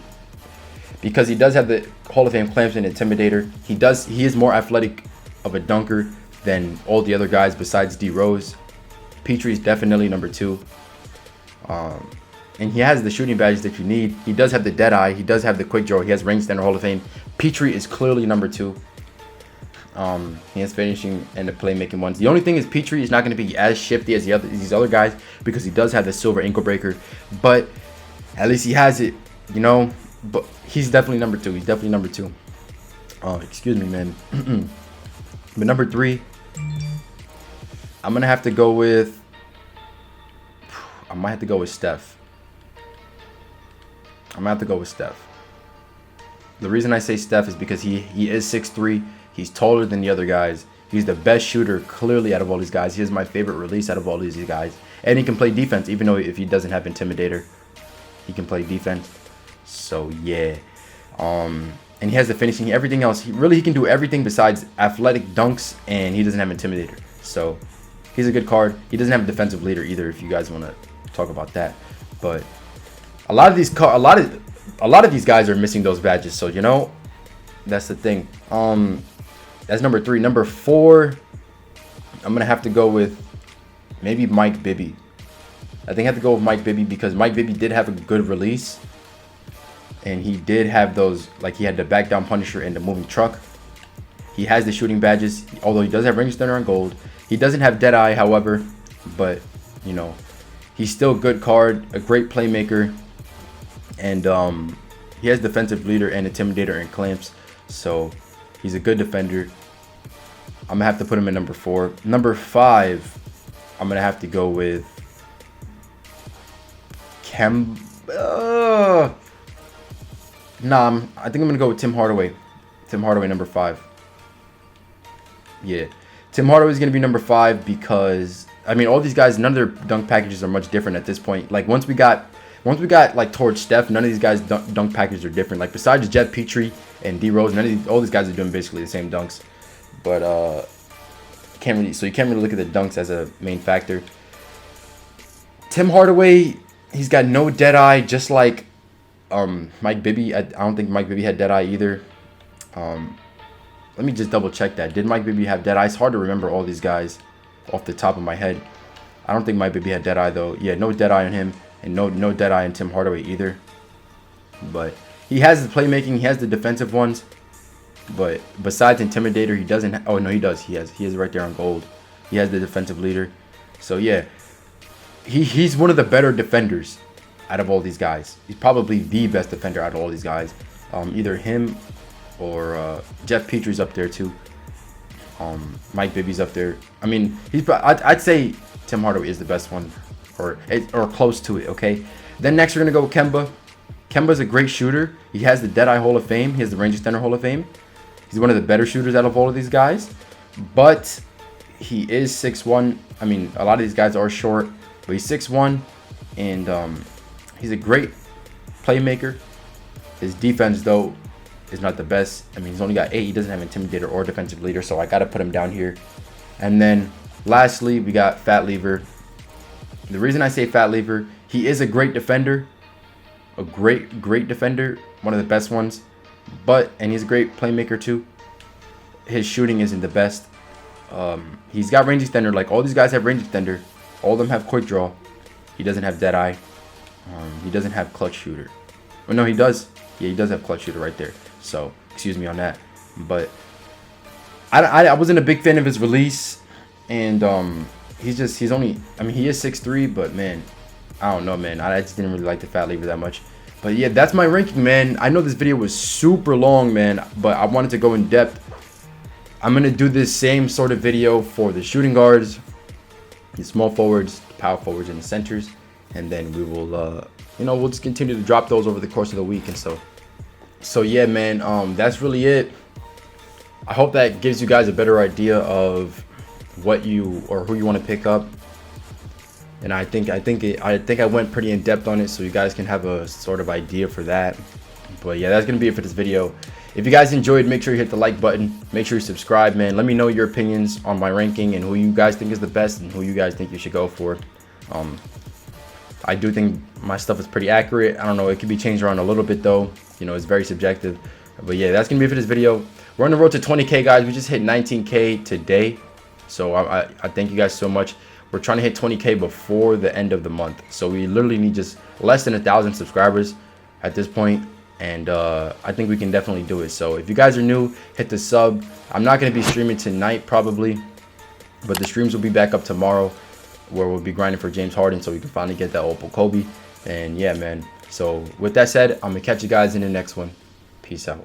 Because he does have the Hall of Fame clamps and Intimidator. He is more athletic of a dunker than all the other guys besides Derose. Petrie's definitely number two. And he has the shooting badges that you need. He does have the dead eye. He does have the quick draw. He has ring standard Hall of Fame. Petrie is clearly number two. He has finishing and the playmaking ones. The only thing is Petrie is not going to be as shifty as these other guys because he does have the silver ankle breaker. But at least he has it, you know. But he's definitely number two. He's definitely number two. Excuse me, man. But number three, I'm gonna have to go with. I might have to go with Steph. I'm gonna have to go with Steph. The reason I say Steph is because he is 6'3". He's taller than the other guys. He's the best shooter clearly out of all these guys. He is my favorite release out of all these guys, and he can play defense. Even though if he doesn't have Intimidator, he can play defense. So yeah, and he has the finishing, everything else. He can do everything besides athletic dunks, and he doesn't have Intimidator. So he's a good card. He doesn't have a defensive leader either. If you guys want to talk about that, but a lot of these guys are missing those badges. So you know, that's the thing. That's number three. Number four, I'm gonna have to go with maybe Mike Bibby. I think I have to go with Mike Bibby because Mike Bibby did have a good release. And he did have those, like he had the back down Punisher and the moving truck. He has the shooting badges, although he does have ring standard on gold. He doesn't have dead eye, however, but you know, he's still a good card, a great playmaker, and he has defensive leader and intimidator and clamps, so he's a good defender. I'm gonna have to put him in number 4. Number 5, I'm gonna have to go with Kemba. Nah, I think I'm gonna go with Tim Hardaway. Tim Hardaway, number 5. Yeah, Tim Hardaway is gonna be number 5 because I mean all these guys, none of their dunk packages are much different at this point. Like once we got like towards Steph, none of these guys dunk packages are different. Like besides Jeff Petrie and Derose, all these guys are doing basically the same dunks. But you can't really look at the dunks as a main factor. Tim Hardaway, he's got no dead eye, just like Mike Bibby. I don't think Mike Bibby had dead eye either. Let me just double check that. Did Mike Bibby have dead eye? It's hard to remember all these guys off the top of my head. I don't think Mike Bibby had dead eye though. Yeah, no dead eye on him, and no dead eye on Tim Hardaway either. But he has the playmaking, he has the defensive ones. But besides intimidator, he doesn't. Oh no, he does. He is right there on gold. He has the defensive leader. So yeah, he's one of the better defenders out of all these guys. He's probably the best defender out of all these guys. Either him or Jeff Petrie's up there too. Mike Bibby's up there. I mean, I'd say Tim Hardaway is the best one, or close to it. Okay. Then next we're gonna go with Kemba. Kemba's a great shooter. He has the Deadeye Hall of Fame. He has the Range Extender Hall of Fame. He's one of the better shooters out of all of these guys. But he is 6'1". I mean, a lot of these guys are short, but he's 6'1", and he's a great playmaker. His defense, though, is not the best. I mean, he's only got 8. He doesn't have intimidator or defensive leader, so I got to put him down here. And then, lastly, we got Fat Lever. The reason I say Fat Lever, he is a great defender. A great defender. One of the best ones. And he's a great playmaker, too. His shooting isn't the best. He's got range extender. Like, all these guys have range extender. All of them have quick draw. He doesn't have dead eye. He doesn't have clutch shooter. Oh, no, he does. Yeah, he does have clutch shooter right there. So, excuse me on that. But I wasn't a big fan of his release. And he's only, I mean, he is 6'3", but man, I don't know, man. I just didn't really like the Fat Lever that much. But yeah, that's my ranking, man. I know this video was super long, man, but I wanted to go in depth. I'm going to do this same sort of video for the shooting guards, the small forwards, the power forwards, and the centers. And then we will, we'll just continue to drop those over the course of the week. And so yeah, man, that's really it. I hope that gives you guys a better idea of what you or who you want to pick up. And I think I went pretty in depth on it, so you guys can have a sort of idea for that. But yeah, that's gonna be it for this video. If you guys enjoyed, make sure you hit the like button. Make sure you subscribe, man. Let me know your opinions on my ranking and who you guys think is the best and who you guys think you should go for. I do think my stuff is pretty accurate. I don't know, it could be changed around a little bit though. You know, it's very subjective. But yeah, that's gonna be it for this video. We're on the road to 20K, guys. We just hit 19K today. So I thank you guys so much. We're trying to hit 20K before the end of the month. So we literally need just less than 1,000 subscribers at this point. And I think we can definitely do it. So if you guys are new, hit the sub. I'm not going to be streaming tonight probably, but the streams will be back up tomorrow where we'll be grinding for James Harden so we can finally get that Opal Kobe. And yeah, man. So with that said, I'm going to catch you guys in the next one. Peace out.